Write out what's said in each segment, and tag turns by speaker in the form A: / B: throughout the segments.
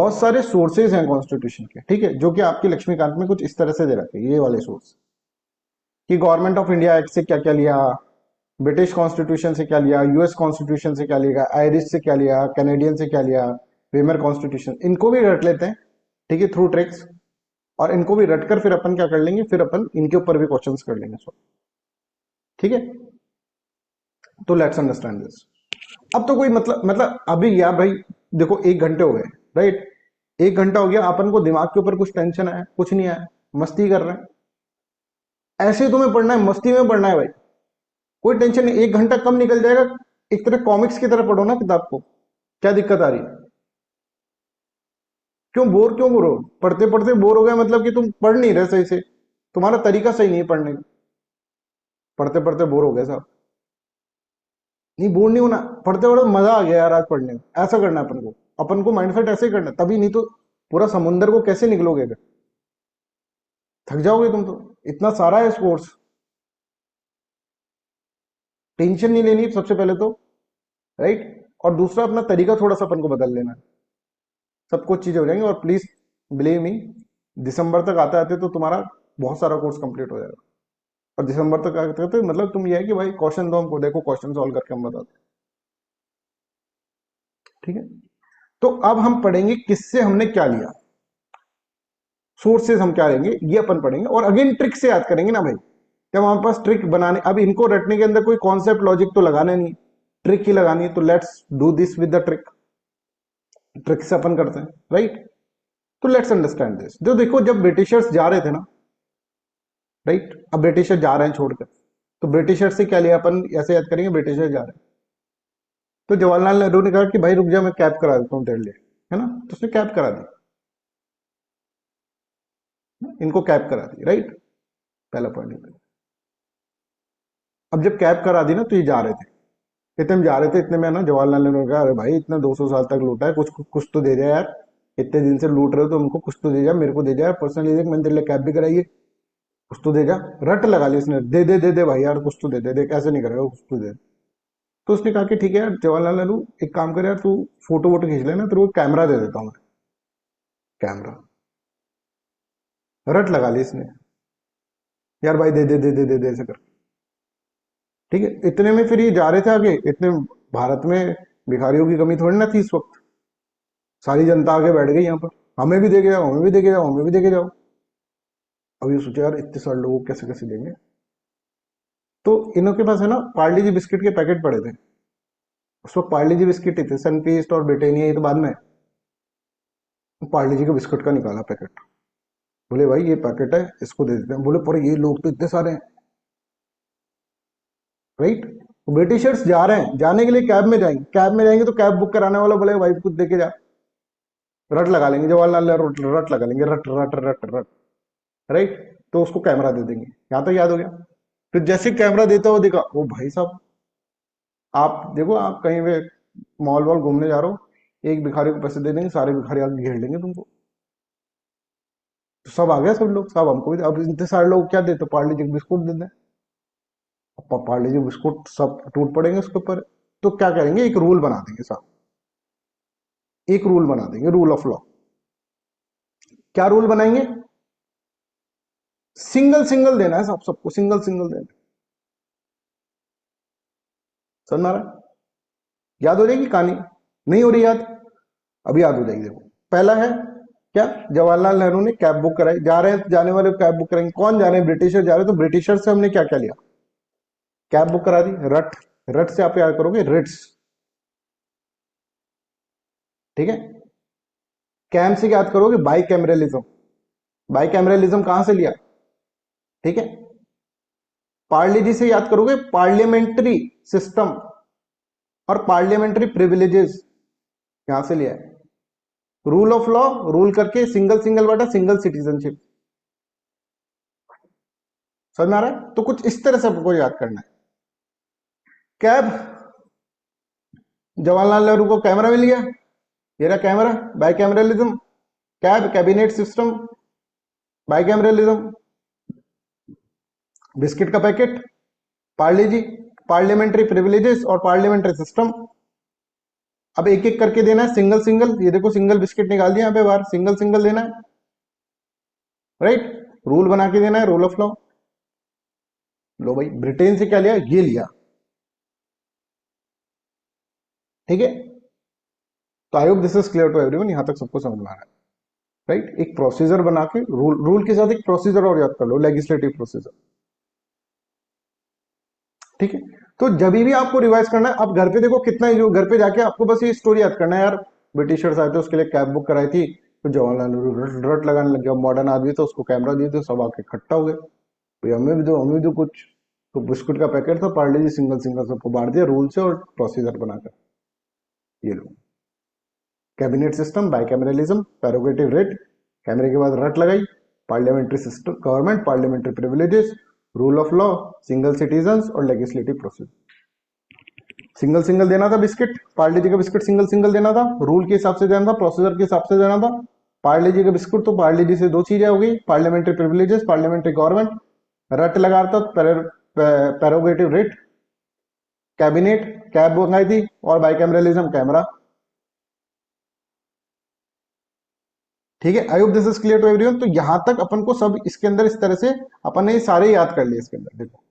A: बहुत सारे सोर्सेज हैं कॉन्स्टिट्यूशन के, ठीक है, जो कि आपके लक्ष्मीकांत में कुछ इस तरह से दे रखे हैं, ये वाले सोर्स, कि गवर्नमेंट ऑफ इंडिया एक्ट से क्या क्या लिया, ब्रिटिश कॉन्स्टिट्यूशन से क्या लिया, यूएस कॉन्स्टिट्यूशन से क्या लिया, आयरिश से क्या लिया, कैनेडियन से क्या लिया, वेमर कॉन्स्टिट्यूशन, इनको भी रट लेते हैं, ठीक है, थ्रू ट्रिक्स। और इनको भी रट कर फिर अपन क्या कर लेंगे, फिर अपन इनके ऊपर भी क्वेश्चंस कर लेंगे, सो ठीक है। तो लेट्स अंडरस्टैंड दिस। अब तो कोई मतलब अभी यार भाई, देखो 1 घंटे हो गए, राइट, 1 घंटा हो गया, अपन को दिमाग के ऊपर कुछ टेंशन आया, कुछ नहीं आया, मस्ती कर रहे हैं। ऐसे ही तुम्हें पढ़ना है, मस्ती में पढ़ना है भाई, कोई टेंशन नहीं, 1 घंटा कम निकल जाएगा। एक तरह कॉमिक्स की तरह पढ़ो ना किताब को, क्या दिक्कत आ रही है? क्यों बोर हो, पढ़ते पढ़ते बोर हो गए मतलब कि तुम पढ़ नहीं रहे सही से, तुम्हारा तरीका सही नहीं है पढ़ने का, पढ़ते पढ़ते बोर हो गए साहब। नहीं, बोर नहीं होना, पढ़ते पढ़ते मजा आ गया यार आज पढ़ने में, ऐसा करना है अपन को, अपन को माइंड सेट ऐसे ही करना है, तभी, नहीं तो पूरा समुंदर को कैसे निकलोगे अगर, थक जाओगे तुम तो, इतना सारा है स्पोर्ट्स। टेंशन नहीं लेनी सबसे पहले तो, राइट। और दूसरा, अपना तरीका थोड़ा सा अपन को बदल लेना है, सब कुछ चीजें हो जाएंगी। और प्लीज बिलीव मी, दिसंबर तक आते आते तो तुम्हारा बहुत सारा कोर्स कंप्लीट हो जाएगा। और दिसंबर तक आते आते मतलब तुम ये है कि भाई क्वेश्चन दो हमको, देखो क्वेश्चन सॉल्व करके हम बताते हैं, ठीक है। तो अब हम पढ़ेंगे किससे हमने क्या लिया, सोर्सेज हम क्या लेंगे ये अपन पढ़ेंगे, और अगेन ट्रिक से याद करेंगे ना भाई, जब हमारे पास ट्रिक बनाने, अब इनको रटने के अंदर कोई कॉन्सेप्ट लॉजिक तो लगाना नहीं, ट्रिक ही लगानी है, तो let's do this with the trick, trick से अपन करते हैं, राइट। तो लेट्स अंडरस्टैंड दिस, जो देखो जब ब्रिटिशर्स जा रहे थे ना, राइट, अब ब्रिटिशर जा रहे हैं छोड़कर, तो ब्रिटिशर से क्या लिया अपन, ऐसे याद करेंगे, ब्रिटिशर जा रहे हैं, तो जवाहरलाल नेहरू ने कहा कि भाई रुक जा, मैं कैब करा देता हूँ तेरे लिए, है ना, तो उसने कैब करा दी, इनको कैब करा दी, राइट, पहला पॉइंट। अब जब कैब करा दी ना, तो ये जा रहे थे, इतने में जा रहे थे, इतने में ना जवाहरलाल नेहरू ने कहा, अरे भाई इतना 200 साल तक लूटा है, कुछ कुछ तो दे दे यार, इतने दिन से लूट रहे हो तो हमको कुछ तो दे जा, मेरे को दे जा पर्सनली, देख मैंने तेरे लिए कैब भी कराई है, कुछ तो दे जा। रट लगा ली उसने, दे दे भाई यार, कुछ तो दे दे, देख ऐसे नहीं करेगा, कुछ तो दे। तो उसने कहा कि ठीक है यार जवाहरलाल नेहरू, एक काम कर यार, तू फोटो वोटो खींच लेना, तेरे को कैमरा दे देता हूँ मैं, कैमरा। रट लगा ली इसने, यार भाई दे दे ऐसे कर, ठीक है। इतने में फिर ये जा रहे थे आगे, इतने भारत में भिखारियों की कमी थोड़ी ना थी इस वक्त, सारी जनता आके बैठ गई यहाँ पर, हमें भी दे के जाओ, हमें भी दे के जाओ, हमें भी दे के जाओ। अब ये सोचा यार इतने सारे लोगों को कैसे कैसे देंगे, तो इनों के पास है ना पार्ले जी बिस्किट के पैकेट पड़े थे, उस वक्त पार्ले जी बिस्किट ही थे, सनफीस्ट और ब्रिटानिया ये तो बाद में, पार्ले जी के बिस्कुट का निकाला पैकेट, बोले भाई ये पैकेट है, इसको दे देते हैं, बोले पर ये लोग तो इतने सारे हैं, राइट। ब्रिटिशर्स जा रहे हैं, जाने के लिए कैब में जाएंगे, कैब में जाएंगे तो कैब बुक कराने वाला बोले भाई कुछ दे के जा, रट लगा लेंगे, जवाहरलाल नेहरू रट लगा लेंगे, रट रट रट रट, राइट। तो उसको कैमरा दे देंगे, यहां तक याद हो गया। फिर जैसे कैमरा देता हुआ देखा, ओ भाई साहब, आप देखो, आप कहीं पे मॉल वॉल घूमने जा रहे हो, एक भिखारी को पैसे दे देंगे, सारे भिखारी आगे घेर लेंगे तुमको, तो सब आ गया, सब लोग, सब हमको भी, अब इतने सारे लोग क्या देते, पार्ले जी बिस्कुट दे दें, पार्ले जी बिस्कुट सब टूट पड़ेंगे उसके ऊपर। तो क्या करेंगे, एक रूल बना देंगे साहब, एक रूल बना देंगे, रूल ऑफ लॉ। क्या रूल बनाएंगे, सिंगल सिंगल देना है साहब, सबको सिंगल सिंगल देना है। समझ में आ रहा है? याद हो जाएगी कहानी, नहीं हो रही याद, अभी याद हो जाएगी, देखो। पहला है क्या, जवाहरलाल नेहरू ने कैब बुक कराई, जा रहे हैं, जाने वाले कैब बुक कराएंगे, कौन जा रहे हैं, ब्रिटिशर जा रहे हैं, तो ब्रिटिशर से हमने क्या क्या लिया, कैब बुक करा दी, रट, रट से आप याद करोगे रिट्स, ठीक है। कैम से याद करोगे बाई कैमरलिज्म, बाई कैमरलिज्म कहां से लिया, ठीक है। पार्ले जी से याद करोगे पार्लियामेंट्री सिस्टम और पार्लियामेंट्री प्रिविलेजेस, यहां से लिया है। रूल ऑफ लॉ, रूल करके सिंगल सिंगल बटा सिंगल सिटीजनशिप, समझ में आ रहा है? तो कुछ इस तरह से आपको याद करना है। कैब, जवाहरलाल नेहरू को कैमरा मिल गया, ये रहा camera, by cameralism. Cab, cabinet system, by cameralism. Biscuit का पैकेट, पार्ले जी, पार्लियामेंट्री प्रिविलेजेस और पार्लियामेंट्री सिस्टम, अब एक एक करके देना है, सिंगल सिंगल, ये देखो सिंगल बिस्किट निकाल दिया यहाँ पे बाहर, सिंगल सिंगल देना है, राइट। रूल बना के देना है, रूल ऑफ लॉ। लो भाई, ब्रिटेन से क्या लिया, ये लिया, ठीक है। तो I hope this is clear to everyone, यहां तक सबको समझ में आ रहा है, राइट। एक प्रोसीजर बना के, रूल के साथ एक प्रोसीजर और याद कर लो, लेजिस्लेटिव प्रोसीजर, ठीक है। तो जब भी आपको रिवाइज करना है, आप घर पे देखो कितना, जो घर पे जाके आपको बस ये स्टोरी याद करना है, यार ब्रिटिशर्स आए थे, उसके लिए कैब बुक कराई थी, तो जवाहरलाल नेहरू रट लगाने लग गया, मॉडर्न आदमी था, उसको कैमरा दिए थे, सब आके इकट्ठा हो गए, भाई हमें भी दो, हमें भी दो कुछ। तो बिस्कुट का पैकेट था, पार्ले जी सिंगल सिंगल सबको बांट दिया रूल से और प्रोसीजर बनाकर, ये लो। Cabinet system, bicameralism, prerogative writ, कैमरे के बाद रट लगाई, parliamentary system government, parliamentary privileges, rule of law, single citizen और लेजिस्लेटिव प्रोसीजर। सिंगल सिंगल देना था बिस्किट, पार्ले जी का बिस्किट सिंगल सिंगल देना था, रूल के हिसाब से देना था, प्रोसीजर के हिसाब से देना था। पार्ले जी का बिस्कुट, तो पार्ले जी से दो चीजें हो गई, पार्लियामेंट्री प्रिविलेजेस, पार्लियामेंट्री गवर्नमेंट, रट लगा था, प्रेरोगेटिव रेट, कैबिनेट, कैब मंगाई थी, और बाइकैमरलिज्म, कैमरा, ठीक है। I hope this is clear to everyone. तो यहां तक अपन को सब इसके अंदर इस तरह से अपन ने ये सारे याद कर लिए इसके अंदर, देखो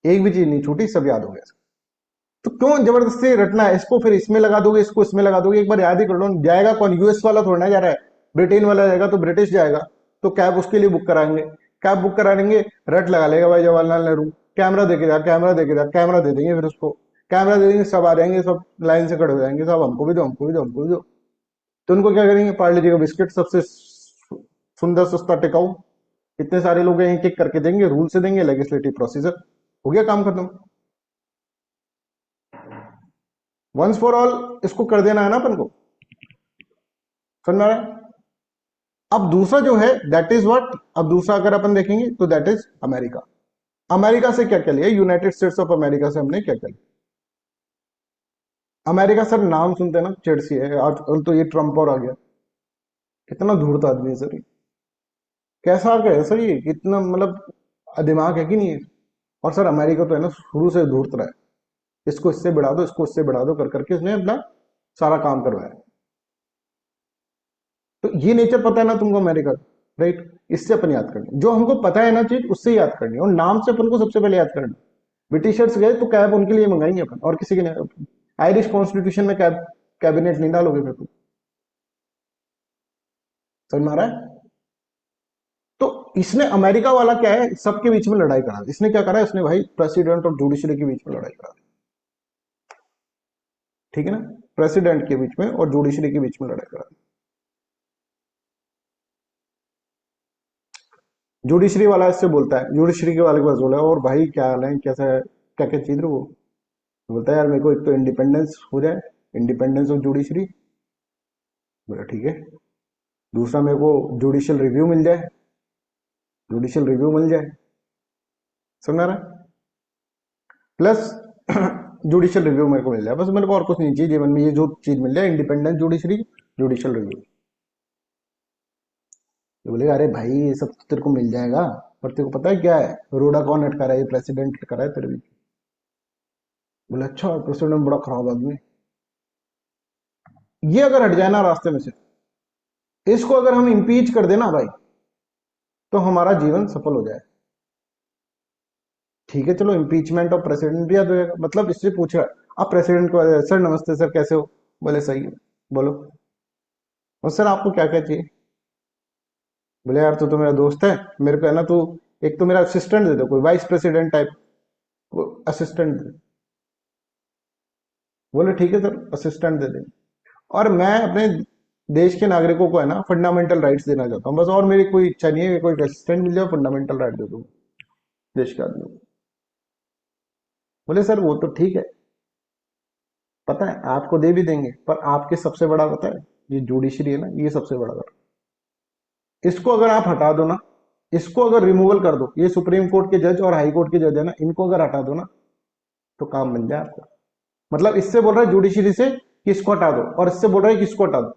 A: एक भी चीज नहीं छूटी, सब याद हो गया। तो क्यों जबरदस्ती रटना है इसको, फिर इसमें लगा दोगे, इसको इसमें लगा दोगे, एक बार याद ही कर लो। जाएगा कौन, यूएस वाला थोड़ा ना जा रहा है, ब्रिटेन वाला जाएगा तो ब्रिटिश जाएगा, तो कैब उसके लिए बुक कराएंगे, कैब बुक कराएंगे, रट लगा लेगा भाई जवाहरलाल नेहरू, कैमरा देके जा, कैमरा देके जा, कैमरा दे देंगे, फिर उसको कैमरा दे देंगे, सब आ जाएंगे, सब लाइन से खड़े हो जाएंगे, सब हमको भी दो, हमको भी दो, हमको भी दो। तो उनको क्या करेंगे, पार्ले जी का बिस्किट सबसे सुंदर सस्ता टिकाऊ, इतने सारे लोग एक एक करके देंगे, रूल से देंगे, लेजिस्लेटिव प्रोसीजर, हो गया काम खत्म। वंस फॉर ऑल इसको कर देना है ना अपन को, समझ में आ रहा है। अब दूसरा जो है दैट इज व्हाट, अब दूसरा अगर अपन देखेंगे तो दैट इज अमेरिका। अमेरिका से क्या क्या लिया, यूनाइटेड स्टेट्स ऑफ अमेरिका से हमने क्या क्या लिया। अमेरिका सर नाम सुनते हैं ना चिढ़ सी है, आजकल तो ये ट्रम्प और आ गया, कितना धूर्त आदमी है सर ये, कैसा आ गया है सर ये, कितना मतलब दिमाग है कि नहीं है। और सर अमेरिका तो है ना शुरू से धूर्त रहा है, इसको इससे बढ़ा दो, इसको इससे बढ़ा दो, कर करके इसने अपना सारा काम करवाया। तो ये नेचर पता है ना तुमको अमेरिका का, राइट। इससे अपन याद करनी, जो हमको पता है ना चीज उससे याद करनी, और नाम से अपन को सबसे पहले याद करना। ब्रिटिशर्स गए तो कैब उनके लिए मंगाएंगे अपन, और किसी के नहीं। आयरिश कॉन्स्टिट्यूशन में कैब, कैबिनेट नहीं डालोगे फिर तुम, समझ में आ रहा है। तो इसने अमेरिका वाला क्या है, सबके बीच में लड़ाई करा, इसने क्या करा, इसने भाई प्रेसिडेंट और जुडिशरी के बीच में लड़ाई करा, ठीक है ना, प्रेसिडेंट के बीच में और जुडिशरी के बीच में लड़ाई करा। जुडिशरी वाला इससे बोलता है, जुडिशरी के वाले के पास बोला, और भाई क्या हाल है, कैसा है, क्या क्या चीज वो बोलता है, यार मेरे को एक तो इंडिपेंडेंस हो जाए, इंडिपेंडेंस ऑफ जुडिशरी, बोला ठीक है। दूसरा मेरे को जुडिशियल रिव्यू मिल जाए, जुडिशियल रिव्यू मिल जाए, समझ रहा है, प्लस जुडिशियल रिव्यू मेरे को मिल जाए, बस मेरे को और कुछ नहीं चाहिए जीवन में, ये जो चीज मिल जाए, इंडिपेंडेंट जुडिशरी, जुडिशियल रिव्यू। तो बोलेगा अरे भाई ये सब तो तेरे को मिल जाएगा, पर तेरे को पता है क्या है, रोड़ा कौन अटका रहा है, ये प्रेसिडेंट अटका रहा है तेरे बीच। बोले अच्छा, प्रेसिडेंट बड़ा खराब आदमी है। ये अगर हट जाए ना रास्ते में से, इसको अगर हम इम्पीच कर देना भाई, तो हमारा जीवन सफल हो जाए, ठीक है। चलो इम्पीचमेंट ऑफ प्रेसिडेंट भी याद हो जाएगा, मतलब इससे पूछ रहा है, आप प्रेसिडेंट को, सर नमस्ते सर कैसे हो, बोले सही है, बोलो, और सर आपको क्या क्या चाहिए, बोले यार तू तो मेरा दोस्त है, मेरे को है ना तू एक तो मेरा असिस्टेंट दे दो, कोई वाइस प्रेसिडेंट टाइप असिस्टेंट दे। बोले ठीक है सर असिस्टेंट दे देंगे। और मैं अपने देश के नागरिकों को है ना फंडामेंटल राइट्स देना चाहता हूँ, बस और मेरी कोई इच्छा नहीं है कि कोई असिस्टेंट मिल जाए, फंडामेंटल राइट दे दूँ देश के आदमी को। बोले सर वो तो ठीक है, पता है आपको दे भी देंगे, पर आपके सबसे बड़ा पता है, ये जुडिशरी है ना, ये सबसे बड़ा कर, इसको अगर आप हटा दो ना, इसको अगर रिमूवल कर दो, ये सुप्रीम कोर्ट के जज और हाई कोर्ट के जज है ना, इनको अगर हटा दो ना, तो काम बन जाए आपका। मतलब इससे बोल रहा है जुडिशरी से कि इसको हटा दो, और इससे बोल रहा है कि इसको हटा दो।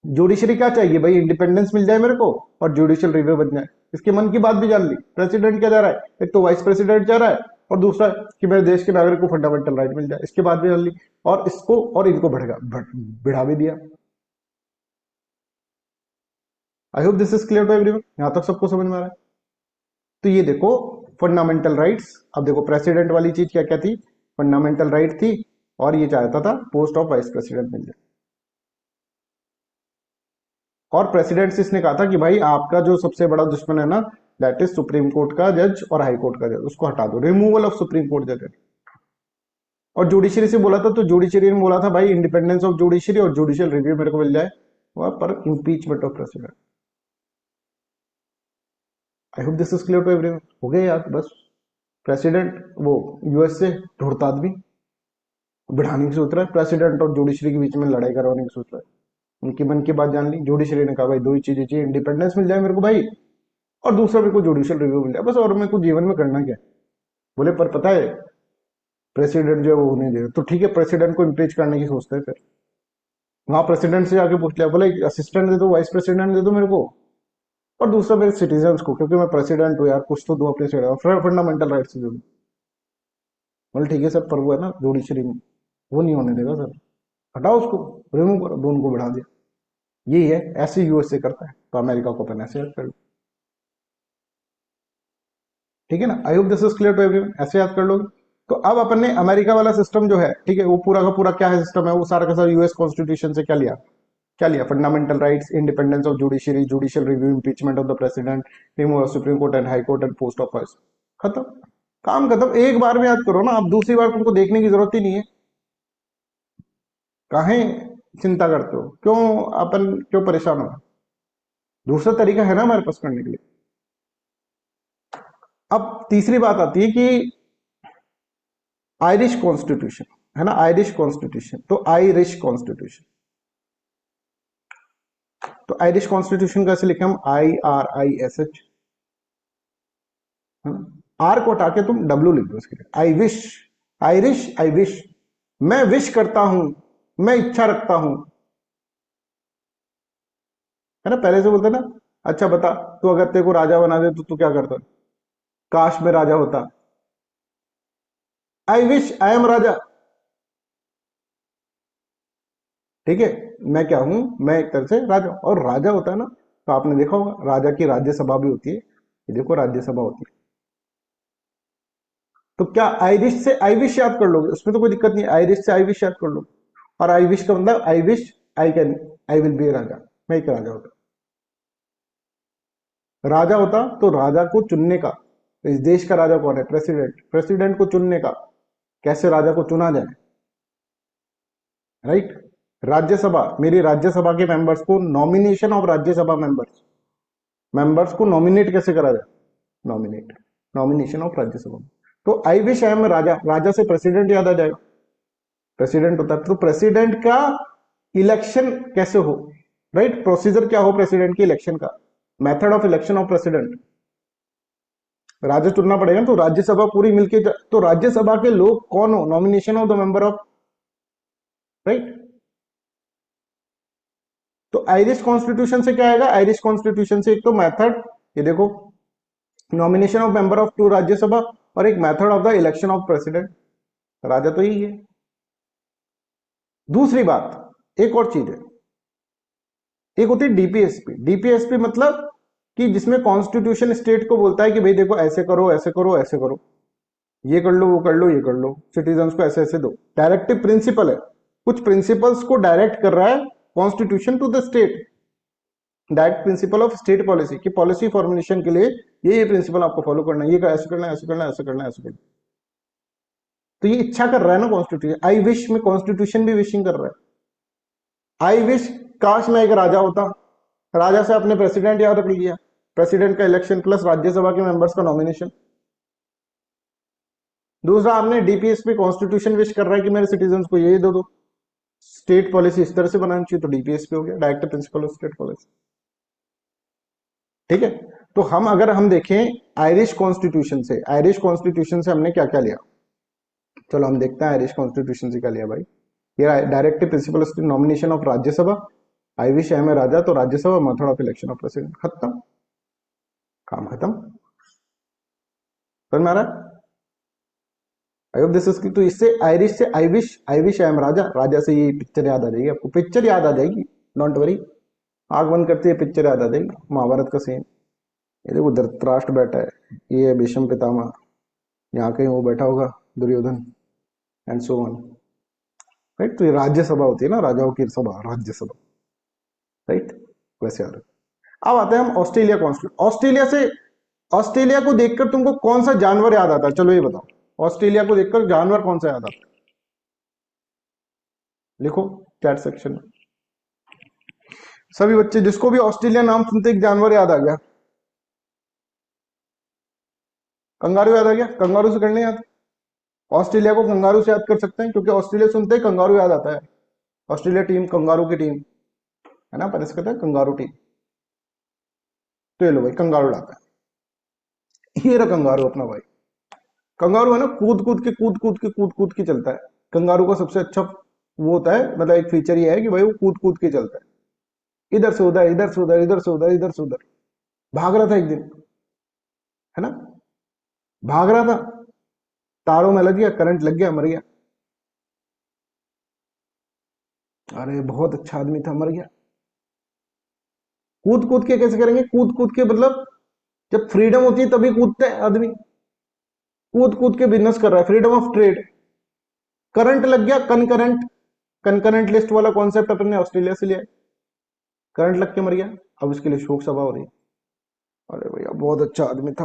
A: जुडिशरी क्या चाहिए भाई, इंडिपेंडेंस मिल जाए मेरे को, और जुडिशियल रिव्यू बन जाए। इसके मन की बात भी जान ली, प्रेसिडेंट क्या जा रहा है, एक तो वाइस प्रेसिडेंट जा रहा है, और दूसरा कि मेरे देश के नागरिक को फंडामेंटल राइट मिल जाए, इसके बाद भी जान ली। और इसको और इनको बढ़ा भी दिया। I hope this is clear to everyone, यहां तक सबको समझ में आ रहा है। तो ये देखो फंडामेंटल राइट्स। अब देखो प्रेसिडेंट वाली चीज क्या क्या थी, फंडामेंटल राइट थी, और ये चाहता था पोस्ट ऑफ वाइस प्रेसिडेंट मिल जाए। और प्रेसिडेंट इसने कहा था कि भाई आपका जो सबसे बड़ा दुश्मन है ना, दैट इज सुप्रीम कोर्ट का जज और हाई कोर्ट का जज, उसको हटा दो, रिमूवल ऑफ सुप्रीम कोर्ट जज। और जुडिशरी से बोला था, तो जुडिशरी ने बोला था भाई इंडिपेंडेंस ऑफ जुडिशरी और जुडिशियल रिव्यू मेरे को मिल जाए, वहां पर impeachment of president. I hope this is clear to everyone. हो गया यार, बस प्रेसिडेंट वो यूएस से ढूंढता आदमी बढ़ाने की सोच रहा है, प्रेसिडेंट और जुडिशरी के बीच में लड़ाई करवाने की सोच रहा है। उनकी मन की बात जान ली, जुडिशरी ने कहा भाई दो ही चीजें चाहिए, इंडिपेंडेंस मिल जाए मेरे को भाई, और दूसरा मेरे को जुडिशियल रिव्यू मिल जाए, बस, और मेरे को जीवन में करना क्या है। बोले पर पता है प्रेसिडेंट जो है वो नहीं दे, तो ठीक है प्रेसिडेंट को इम्पीच करने की सोचते हैं। फिर वहां प्रेसिडेंट से जाके पूछ लिया, बोले असिस्टेंट दे दो, वाइस प्रेसिडेंट दे दो मेरे को, और दूसरा मेरे सिटीजन को, क्योंकि मैं प्रेसिडेंट हूँ यार, कुछ तो दो अपने से, फंडामेंटल राइट से दे दो। बोले ठीक है सर, पर वो है ना जुडिशरी में वो नहीं होने देगा सर, हटाओ उसको, रिमूव करो, दोनों को बढ़ा दिया। यही है, ऐसे यूएसए करता है, तो अमेरिका को अपन ऐसे याद कर लो। ठीक है ना, I hope this is clear to everyone, ऐसे याद कर लोगे। तो अब अपन ने अमेरिका वाला सिस्टम जो है, ठीक है, वो पूरा का पूरा क्या है सिस्टम है, वो सारा का सारा यूएस कॉन्स्टिट्यूशन से क्या लिया, क्या लिया, fundamental rights, independence of judiciary, judicial review, impeachment of the president, remove of supreme court and high court and post of vice. खत्म, काम खत्म, एक बार में याद करो ना, अब दूसरी बार तुमको देखने की जरूरत ही नहीं है। काहे चिंता करते हो, क्यों अपन क्यों परेशान हो, दूसरा तरीका है ना हमारे पास करने के लिए। अब तीसरी बात आती है कि आयरिश कॉन्स्टिट्यूशन, है ना, आयरिश कॉन्स्टिट्यूशन, तो आयरिश कॉन्स्टिट्यूशन, तो आयरिश कॉन्स्टिट्यूशन कैसे लिखे हम, IRISH, है ना, आर को हटा के तुम डब्ल्यू लिख दो इसके लिए, I wish, Irish, I wish, मैं विश करता हूं, मैं इच्छा रखता हूं, है ना, पहले से बोलते ना। अच्छा बता, तू अगर तेरे को राजा बना दे तो तू क्या करता, काश में राजा होता, आई विश आई एम राजा। ठीक है, मैं क्या हूं, मैं एक तरह से राजा, और राजा होता है ना, तो आपने देखा होगा राजा की राज्यसभा भी होती है, ये देखो राज्यसभा होती है। तो क्या आईरिश से आई विश याद कर लोगे, उसमें तो कोई दिक्कत नहीं, आईरिश से आई विश याद कर लो। और आई विश का मतलब I wish I can, I will be raja, मैं एक राजा होता, राजा होता तो राजा को चुनने का, इस देश का राजा कौन है, प्रेसिडेंट, प्रेसिडेंट को चुनने का, कैसे राजा को चुना जाए, राइट। राज्यसभा, मेरी राज्यसभा के मेंबर्स को, nomination of Rajya Sabha members, members को नॉमिनेट कैसे करा जाए, नॉमिनेट, नॉमिनेशन ऑफ राज्यसभा। तो आई विश आई एम राजा, राजा से प्रेसिडेंट याद आ जाएगा, प्रेसिडेंट होता है, तो प्रेसिडेंट का इलेक्शन कैसे हो, राइट, प्रोसीजर क्या हो प्रेसिडेंट के इलेक्शन का, method of election of president, राजा चुनना पड़ेगा, तो राज्यसभा पूरी मिलके, तो राज्यसभा के लोग कौन हो, nomination of the member of, right. तो आयरिश कॉन्स्टिट्यूशन से क्या आएगा, आयरिश कॉन्स्टिट्यूशन से एक तो मेथड, ये देखो, nomination of member of to Rajya Sabha, और एक method of the election of president, राजा तो यही है। दूसरी बात, एक और चीज है, एक होती है डीपीएसपी, डीपीएसपी मतलब कि जिसमें कॉन्स्टिट्यूशन स्टेट को बोलता है कि भाई देखो ऐसे करो ऐसे करो ऐसे करो, ये कर लो वो कर लो ये कर लो, सिटीजन्स को ऐसे ऐसे दो, डायरेक्टिव प्रिंसिपल है, कुछ प्रिंसिपल्स को डायरेक्ट कर रहा है constitution to the state, direct principle of state policy, की पॉलिसी फॉर्मुलेशन के लिए ये प्रिंसिपल आपको फॉलो करना है, ये ऐसे करना है ऐसे करना है ऐसे करना है ऐसे करना है। तो ये इच्छा कर रहा है ना कॉन्स्टिट्यूशन, आई विश में कॉन्स्टिट्यूशन भी विशिंग कर रहा है, आई विश, काश मैं एक राजा होता, राजा से अपने प्रेसिडेंट याद रख लिया, प्रेसिडेंट का इलेक्शन प्लस राज्यसभा के मेंबर्स का नॉमिनेशन। दूसरा आपने डीपीएसपी कॉन्स्टिट्यूशन विश कर रहा है कि मेरे सिटीजन को ये दे दो, स्टेट पॉलिसी इस तरह से बनानी चाहिए, तो डीपीएसपी हो गया, direct principle of state policy. ठीक है, तो हम अगर हम देखें आयरिश कॉन्स्टिट्यूशन से, आयरिश कॉन्स्टिट्यूशन से हमने क्या क्या लिया, चलो हम देखते हैं आयरिश कॉन्स्टिट्यूशन से क्या लिया भाई। ये direct principle of nomination of Rajya Sabha, I wish I am raja, तो Rajya Sabha, method of election of president, खत्म, काम खत्म। समझ में आ रहा है, आई होप दिस इज, तो इससे आयरिश से आई विश आई एम राजा, राजा से ये पिक्चर याद आ जाएगी आपको, पिक्चर याद आ जाएगी, डोंट वरी। आग बंद करते ही पिक्चर याद आ जाएगी, महाभारत का सीन। ये देखो धृतराष्ट्र बैठा है, ये है भीष्म पितामह, यहाँ कहीं वो बैठा होगा Duryodhan, and so on. Right, तो ये राज्यसभा होती है ना, राजाओं की सभा, राज्यसभा। राइट, वैसे आ रहा है। अब आते हैं हम ऑस्ट्रेलिया कॉन्स्टिट्यूशन। ऑस्ट्रेलिया से, ऑस्ट्रेलिया को देखकर तुमको कौन सा जानवर याद आता है, चलो ये बताओ। ऑस्ट्रेलिया को देखकर जानवर कौन सा याद आता है, लिखो चैट सेक्शन में। सभी बच्चे जिसको भी ऑस्ट्रेलिया नाम सुनते एक जानवर याद आ गया, कंगारू याद आ गया, कंगारू से करने याद, ऑस्ट्रेलिया को कंगारू से याद कर सकते हैं, क्योंकि ऑस्ट्रेलिया सुनते ही कंगारू याद आता है। ऑस्ट्रेलिया टीम कंगारू की टीम है ना, पर इसका कहते हैं कंगारू टीम। तो ये लो भाई, कंगारू आता है, ये रहा कंगारू अपना भाई। कंगारू है ना, कूद कूद के चलता है। कंगारू का सबसे अच्छा वो होता है, मतलब एक फीचर ये है कि भाई वो कूद कूद के चलता है, इधर से उधर, इधर से उधर, इधर से उधर, इधर से उधर। भाग रहा था एक दिन, है ना, भाग रहा था, तारों में लग गया, करंट लग गया, मर गया। अरे बहुत अच्छा आदमी था, मर गया। कूद कूद के कैसे करेंगे, कूद कूद के मतलब जब फ्रीडम होती है तभी कूदते हैं आदमी। कूद कूद के बिजनेस कर रहा है, फ्रीडम ऑफ ट्रेड। करंट लग गया, कनकरेंट, कनकरेंट लिस्ट वाला कॉन्सेप्ट अपने ऑस्ट्रेलिया से लिया। करंट लग के मर गया, अब इसके लिए शोक सभा हो रही है। अरे भैया बहुत अच्छा आदमी था,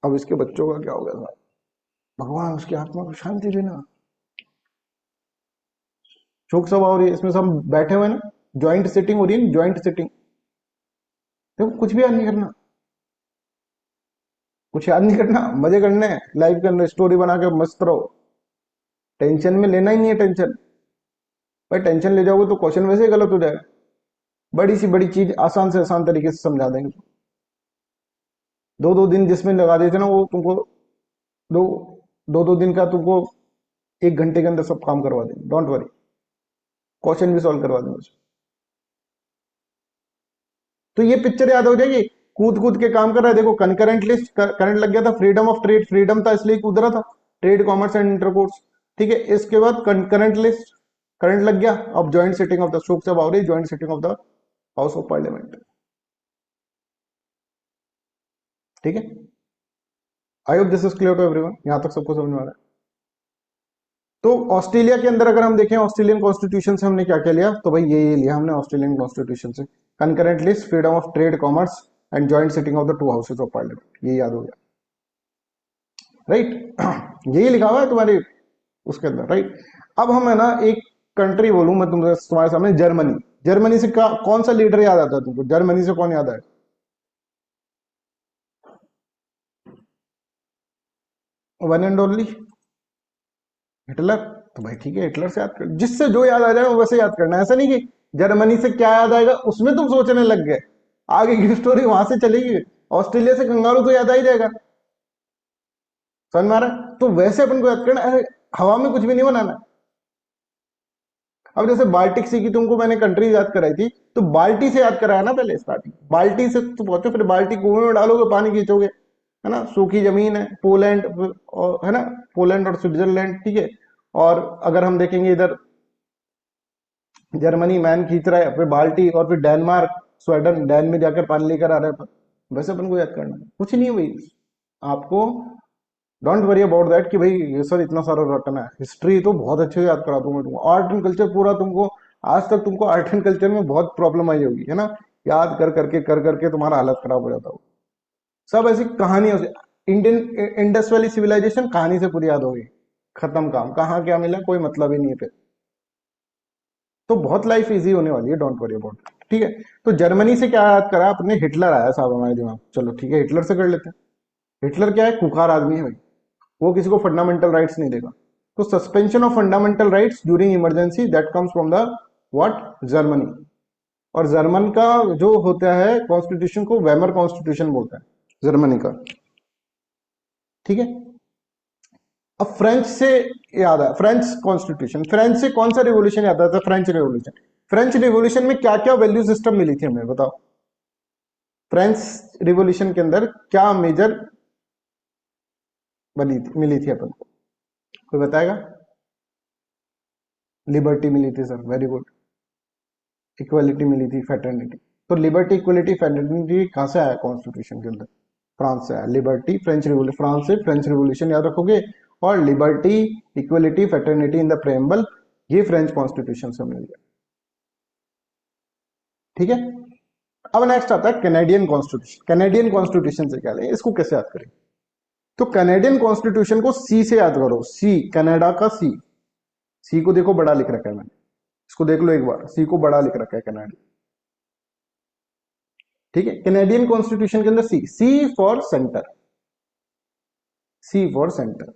A: अब इसके बच्चों का क्या हो गया था, भगवान उसकी आत्मा को शांति देना। शोक सभा हो रही है, इसमें सब बैठे हुए ना, ज्वाइंट सिटिंग हो रही है, ज्वाइंट सिटिंग। देखो कुछ भी याद नहीं करना, कुछ याद नहीं करना, मजे करने हैं लाइफ के अंदर, स्टोरी बना के मस्त रहो। टेंशन में लेना ही नहीं है टेंशन, भाई टेंशन ले जाओगे तो क्वेश्चन वैसे ही गलत हो जाएगा। बड़ी सी बड़ी चीज आसान से आसान तरीके से समझा देंगे। दो दो दिन जिसमें लगा देते ना, वो तुमको दो दो दो दिन का तुमको 1 घंटे के अंदर सब काम करवा देंगे, डोंट वरी। क्वेश्चन भी सॉल्व करवा देंगे। तो ये पिक्चर याद हो जाएगी, कूद कूद के काम कर रहा है। देखो कनकरेंट लिस्ट, करंट लग गया था, फ्रीडम ऑफ ट्रेड, फ्रीडम था इसलिए कूद रहा था, ट्रेड कॉमर्स एंड इंटरकोर्स। ठीक है, इसके बाद करंट लिस्ट, करंट लग गया, अब ज्वाइंट सिटिंग ऑफ द शोक सभा हो रही, joint sitting of the house of parliament. ठीक है, I hope this is clear to everyone, यहां तक सबको समझ में आ रहा है। तो ऑस्ट्रेलिया के अंदर अगर हम देखें, ऑस्ट्रेलियन कॉन्स्टिट्यूशन से हमने क्या क्या लिया, तो भाई ये लिया हमने ऑस्ट्रेलियन कॉन्स्टिट्यूशन से, concurrent list, freedom of trade commerce and joint sitting of the two houses of parliament, ये याद हो गया। राइट यही लिखा हुआ है तुम्हारे उसके अंदर। राइट, अब हम है ना एक कंट्री बोलूं मैं तुमसे, तुम्हारे सामने, जर्मनी। जर्मनी से कौन सा लीडर याद आता है तुमको, जर्मनी से कौन याद आए, वन एंड ओनली हिटलर। तो भाई ठीक है, हिटलर से याद कर, जिससे जो याद आ जाए वैसे याद करना है, ऐसा नहीं कि जर्मनी से क्या याद आएगा उसमें तुम सोचने लग गए, आगे की स्टोरी वहां से चलेगी। ऑस्ट्रेलिया से कंगारू तो याद आ ही जाएगा, समझ में आ रहा है, तो वैसे अपन को याद करना है, हवा में कुछ भी नहीं बनाना है। अब जैसे बाल्टिक सी की तुमको मैंने कंट्री याद कराई थी, तो बाल्टी से याद कराया ना पहले स्टार्टिंग, बाल्टी से तो पहुंचो, फिर बाल्टी कुएं में डालोगे, पानी खींचोगे, है ना, सूखी जमीन है, पोलैंड और है ना, पोलैंड और स्विट्जरलैंड। ठीक है, और अगर हम देखेंगे इधर जर्मनी मैन खींच रहा है, फिर बाल्टी, और फिर डेनमार्क, स्वीडन, डैन में जाकर पानी लेकर आ रहा है। वैसे अपन को याद करना है, कुछ नहीं है भाई आपको, डोंट वरी अबाउट दैट कि भाई ये सर इतना सारा रटना है। हिस्ट्री तो बहुत अच्छे से याद करा दूंगा तुमको, आर्ट एंड कल्चर पूरा तुमको, आज तक तुमको आर्ट एंड कल्चर में बहुत प्रॉब्लम आई होगी, है ना, याद कर करके तुम्हारा हालत खराब हो जाता हो। सब ऐसी कहानियों से, इंडियन इंडस वैली सिविलाइजेशन कहानी से पूरी याद होगी, खत्म काम, कहाँ क्या मिला कोई मतलब ही नहीं है फिर। तो बहुत लाइफ इजी होने वाली है, डोंट वरी अबाउट। ठीक है, तो जर्मनी से क्या याद करा आपने, हिटलर आया साहब हमारे दिमाग, चलो ठीक है हिटलर से कर लेते हैं। हिटलर क्या है, कुकार आदमी है भाई, वो किसी को फंडामेंटल राइट्स नहीं देगा। तो suspension of fundamental rights during emergency, that comes from the what, Germany. और जर्मन का जो होता है कॉन्स्टिट्यूशन को वेमर कॉन्स्टिट्यूशन बोलता है, जर्मनी का। ठीक है, अब फ्रेंच से याद है, फ्रेंच कॉन्स्टिट्यूशन, फ्रेंच से कौन सा रिवोल्यूशन याद आता है, फ्रेंच रिवोल्यूशन। फ्रेंच रिवोल्यूशन में क्या क्या वैल्यू सिस्टम मिली थी हमें, बताओ। फ्रेंच रिवोल्यूशन के अंदर क्या मेजर बनी थी, मिली थी अपन को। कोई बताएगा? लिबर्टी मिली थी सर, वेरी गुड। इक्वालिटी मिली थी, फेटर्निटी। तो लिबर्टी इक्वालिटी फेटर्निटी कहाँ से आया कॉन्स्टिट्यूशन के अंदर? फ्रांस से आया। लिबर्टी फ्रेंच रिवोल्यूशन, फ्रांस से फ्रेंच रिवोल्यूशन याद रखोगे, और liberty equality fraternity in the preamble, ये फ्रेंच कॉन्स्टिट्यूशन से मिल गया। ठीक है। अब नेक्स्ट आता है कैनेडियन कॉन्स्टिट्यूशन। कैनेडियन कॉन्स्टिट्यूशन से क्या लें, इसको कैसे याद करें? तो कैनेडियन कॉन्स्टिट्यूशन को सी से याद करो, सी, कनाडा का सी। सी को देखो बड़ा लिख रखा है मैंने, इसको देख लो एक बार, सी को बड़ा लिख रखा है कनाडा। ठीक है, कैनेडियन कॉन्स्टिट्यूशन के अंदर C, C for centre, C for centre.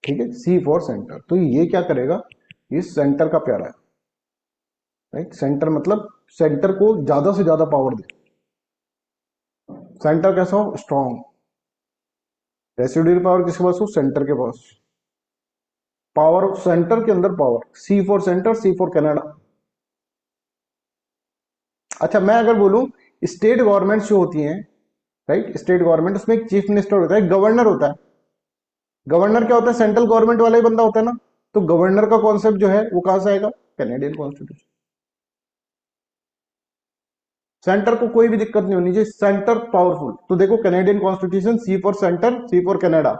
A: ठीक है, सी फॉर सेंटर। तो ये क्या करेगा, ये सेंटर का प्यारा है, राइट। सेंटर मतलब सेंटर को ज्यादा से ज्यादा पावर दे। सेंटर कैसा हो, स्ट्रॉन्ग। रेसिड्यूअल पावर किसके पास हो, सेंटर के पास। पावर सेंटर के अंदर power, C for centre, C for Canada. अच्छा, मैं अगर बोलूं स्टेट गवर्नमेंट जो होती हैं, राइट, स्टेट गवर्नमेंट, उसमें एक चीफ मिनिस्टर होता है, गवर्नर होता है। गवर्नर क्या होता है, सेंट्रल गवर्नमेंट वाला ही बंदा होता है ना। तो गवर्नर का कॉन्सेप्ट जो है वो कहां से आएगा, कैनेडियन कॉन्स्टिट्यूशन। सेंटर को कोई भी दिक्कत नहीं होनी चाहिए, सेंटर पावरफुल। तो देखो Canadian constitution, C for centre, C for Canada,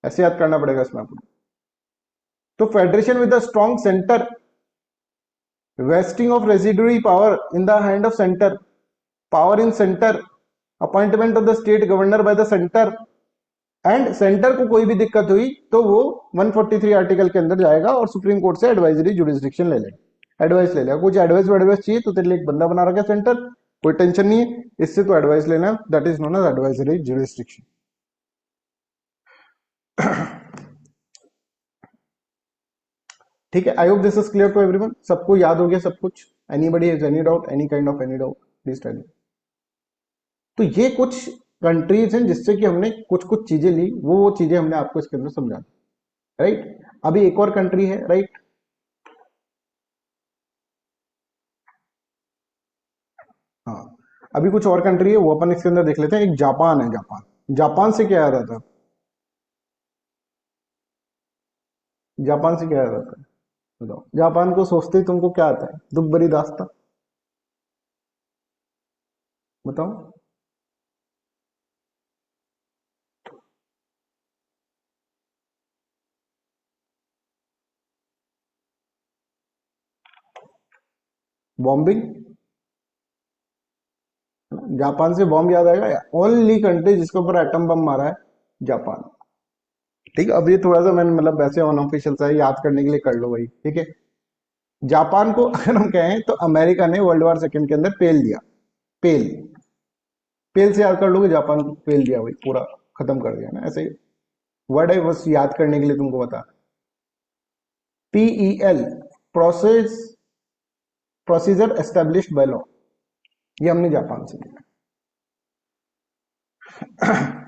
A: ऐसे याद करना पड़ेगा इसमें आपको। तो federation with the strong centre, vesting of residuary power in the hand of centre, power in centre, appointment of the state governor by the centre, and centre को कोई भी दिक्कत हुई तो वो 143 आर्टिकल के अंदर जाएगा और सुप्रीम कोर्ट से एडवाइजरी जुडिस्डिक्शन ले लेगा, एडवाइस ले लेगा। कुछ एडवाइस चाहिए तो तेरे लिए एक बंदा बना रखा है सेंटर, कोई टेंशन नहीं है, इससे तो एडवाइस लेना, that is known as advisory jurisdiction. ठीक है, I hope this is clear to everyone. सबको याद हो गया सब कुछ? Anybody has any doubt, any kind of any doubt, please tell me. तो ये कुछ कंट्रीज हैं जिससे कि हमने कुछ कुछ चीजें ली, वो चीजें हमने आपको इसके अंदर समझा दी, राइट। अभी एक और कंट्री है, राइट। हाँ, अभी कुछ और कंट्री है वो अपन इसके अंदर देख लेते हैं। एक जापान है, जापान। जापान से क्या याद आता है? जापान से क्या याद आता है, बताओ। जापान को सोचते ही तुमको क्या आता है, दुख भरी दास्तां, बताओ। बॉम्बिंग। जापान से बॉम्ब याद आएगा, या ओनली कंट्री जिसके ऊपर एटम बम मारा है, जापान। ठीक है, अब ये थोड़ा सा मैंने मतलब वैसे अनऑफिशियल सा है, याद करने के लिए कर लो भाई, ठीक है। जापान को अगर हम कहें तो अमेरिका ने वर्ल्ड वॉर सेकंड के अंदर पेल दिया, पेल। पेल से याद कर लोगे, जापान को पेल दिया भाई, पूरा खत्म कर दिया ना, ऐसे वर्ड है बस याद करने के लिए तुमको बता। PEL, process, procedure established by law, ये हमने जापान से लिया,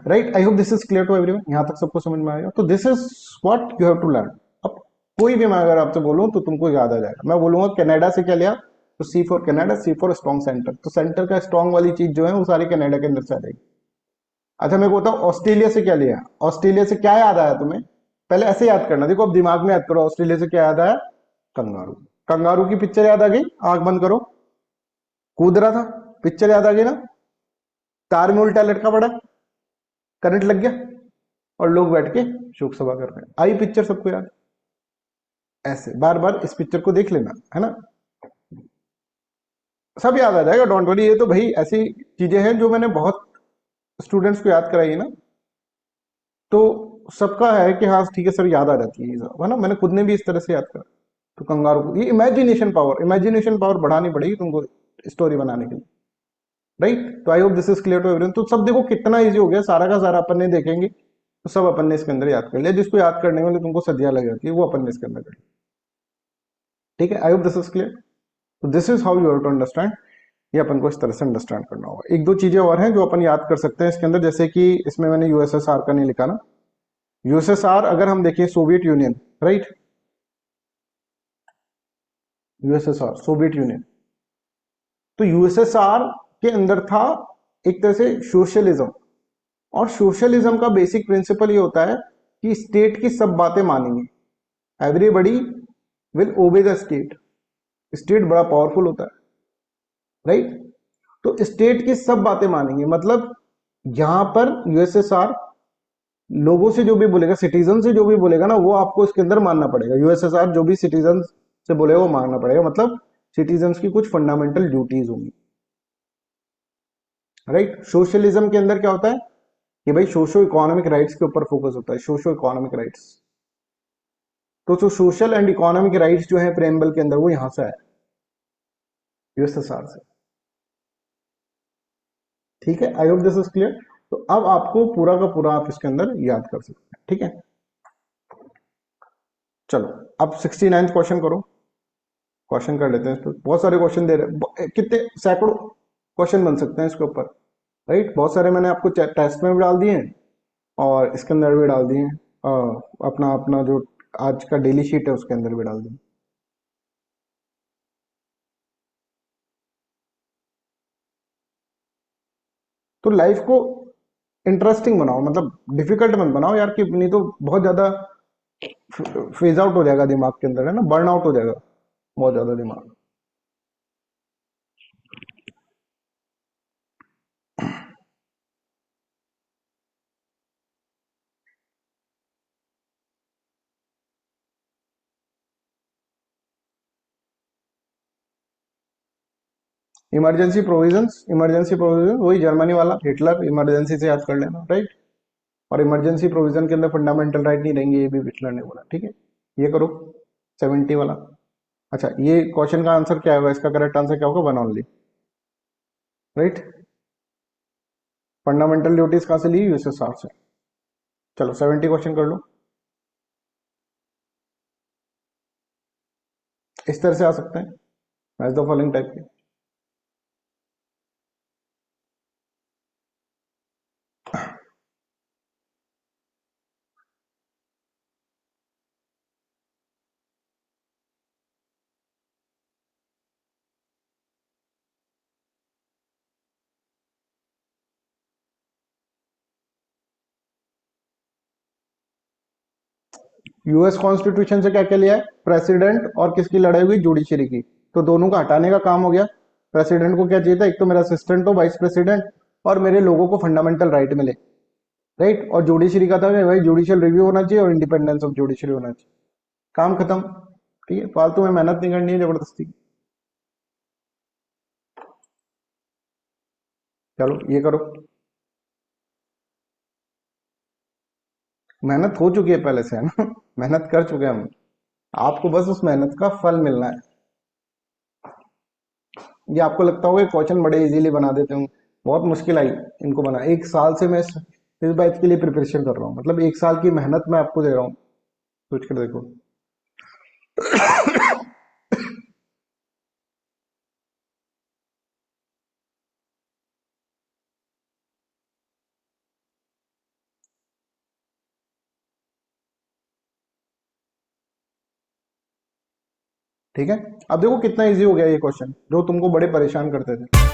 A: right. I hope this is clear to everyone, यहां तक सबको समझ में आएगा। तो this is what you have to learn. अब कोई भी मैं अगर आपसे बोलूं तो तुमको याद आ जाएगा। मैं बोलूंगा कनाडा से क्या लिया, तो C for Canada, C for strong centre. तो सेंटर का स्ट्रॉन्ग वाली चीज जो है वो सारी कनाडा के अंदर से आ जाएगी। अच्छा, मैं बताऊं ऑस्ट्रेलिया से क्या लिया, ऑस्ट्रेलिया से क्या याद आया तुम्हें? पहले ऐसे याद करना, देखो अब दिमाग में याद करो, ऑस्ट्रेलिया से क्या याद आया, कंगारू। कंगारू की पिक्चर याद आ गई, आंख बंद करो, कूद रहा था, पिक्चर याद आ गई ना, तार में उल्टा लटका पड़ा, करंट लग गया, और लोग बैठ के शोक सभा कर रहे हैं। आई पिक्चर सबको याद? ऐसे बार बार इस पिक्चर को देख लेना, है ना, सब याद आ जाएगा, डोंट वरी। ये तो भाई ऐसी चीजें हैं जो मैंने बहुत स्टूडेंट्स को याद कराई है ना, तो सबका है कि हाँ ठीक है सर, याद आ जाती है ये सब, है ना। मैंने खुद ने भी इस तरह से याद करा। तो कंगारू को, ये इमेजिनेशन पावर, इमेजिनेशन पावर बढ़ानी पड़ेगी तुमको स्टोरी बनाने के लिए, राइट। तो I hope this is clear to everyone. तो सब देखो कितना इजी हो गया, सारा का सारा अपन ने देखेंगे तो सब अपन ने इसके अंदर याद कर लिया। जिसको याद करने में तुमको सदियां लग जाती है वो अपन ने इसके अंदर कर लिया, ठीक है। I hope this is clear. तो this is how you have to understand, ये अपन को इस तरह से अंडरस्टैंड करना होगा। एक दो चीजें और हैं जो अपन याद कर सकते हैं इसके अंदर, जैसे कि इसमें मैंने यूएसएसआर का नहीं लिखा ना। यूएसएसआर अगर हम देखें, Soviet union, right, USSR Soviet union. तो यूएसएसआर के अंदर था एक तरह से सोशलिज्म, और सोशलिज्म का बेसिक प्रिंसिपल ये होता है कि स्टेट की सब बातें मानेंगे, everybody will obey the state. State बड़ा पावरफुल होता है, राइट। तो स्टेट की सब बातें मानेंगे, मतलब यहां पर यूएसएसआर लोगों से जो भी बोलेगा, सिटीजन से जो भी बोलेगा ना, वो आपको इसके अंदर मानना पड़ेगा। यूएसएसआर जो भी सिटीजन से बोलेगा वो मानना पड़ेगा, मतलब सिटीजन्स की कुछ फंडामेंटल ड्यूटीज होंगी, राइट। सोशलिज्म के अंदर क्या होता है कि भाई सोशो इकोनॉमिक राइट्स के ऊपर फोकस होता है, सोशो इकोनॉमिक राइट्स। तो जो सोशल एंड इकोनॉमिक राइट्स जो है प्रेम्बल के अंदर, वो यहां से आए, यूएसएसआर से। ठीक है, I hope this is clear. तो अब आपको पूरा का पूरा आप इसके अंदर याद कर सकते हैं, ठीक है। चलो अब 69 क्वेश्चन करो, क्वेश्चन कर लेते हैं इस पर। बहुत सारे क्वेश्चन दे रहे हैं, कितने सैकड़ों क्वेश्चन बन सकते हैं इसके ऊपर, राइट। बहुत सारे मैंने आपको टेस्ट में भी डाल दिए हैं और इसके अंदर भी डाल दिए हैं, अपना अपना जो आज का डेली शीट है उसके अंदर भी डाल दिए। तो लाइफ को इंटरेस्टिंग बनाओ, मतलब डिफिकल्ट मत बनाओ यार, कि नहीं तो बहुत ज्यादा फेज आउट हो जाएगा दिमाग के अंदर, है ना, बर्न आउट हो जाएगा बहुत ज्यादा दिमाग। इमरजेंसी प्रोविजन वही जर्मनी वाला हिटलर, इमरजेंसी से याद कर लेना, राइट। और इमरजेंसी प्रोविजन के अंदर फंडामेंटल राइट नहीं रहेंगे, ये भी हिटलर ने बोला, ठीक है। ये करो 70 वाला। अच्छा, ये क्वेश्चन का आंसर क्या होगा, इसका करेक्ट आंसर क्या होगा, one only, right. Fundamental duties कहां से ली, यूएसएसआर से। चलो 70 क्वेश्चन कर लो, इस तरह से आ सकते हैं, मैच द फॉलोइंग टाइप के। यूएस कॉन्स्टिट्यूशन से क्या क्या लिया है, प्रेसिडेंट और किसकी लड़ाई हुई, जुडिशरी की। तो दोनों का हटाने का काम हो गया। प्रेसिडेंट को क्या चाहिए था, एक तो मेरा असिस्टेंट हो वाइस प्रेसिडेंट, और मेरे लोगों को फंडामेंटल राइट मिले, राइट। और जुडिशरी का था कि भाई जुडिशियल रिव्यू होना चाहिए और इंडिपेंडेंस ऑफ जुडिशरी होना चाहिए। काम खत्म, ठीक है, फालतू में मेहनत नहीं करनी है जबरदस्ती। चलो ये करो, मेहनत हो चुकी है पहले से, है ना। मेहनत कर चुके हैं हम, आपको बस उस मेहनत का फल मिलना है। ये आपको लगता होगा क्वेश्चन बड़े इजीली बना देते हूँ, बहुत मुश्किल आई इनको बना, एक साल से मैं इस बात के लिए प्रिपरेशन कर रहा हूँ, मतलब एक साल की मेहनत मैं आपको दे रहा हूँ, सोच कर देखो। ठीक है, अब देखो कितना इजी हो गया ये क्वेश्चन जो तुमको बड़े परेशान करते थे।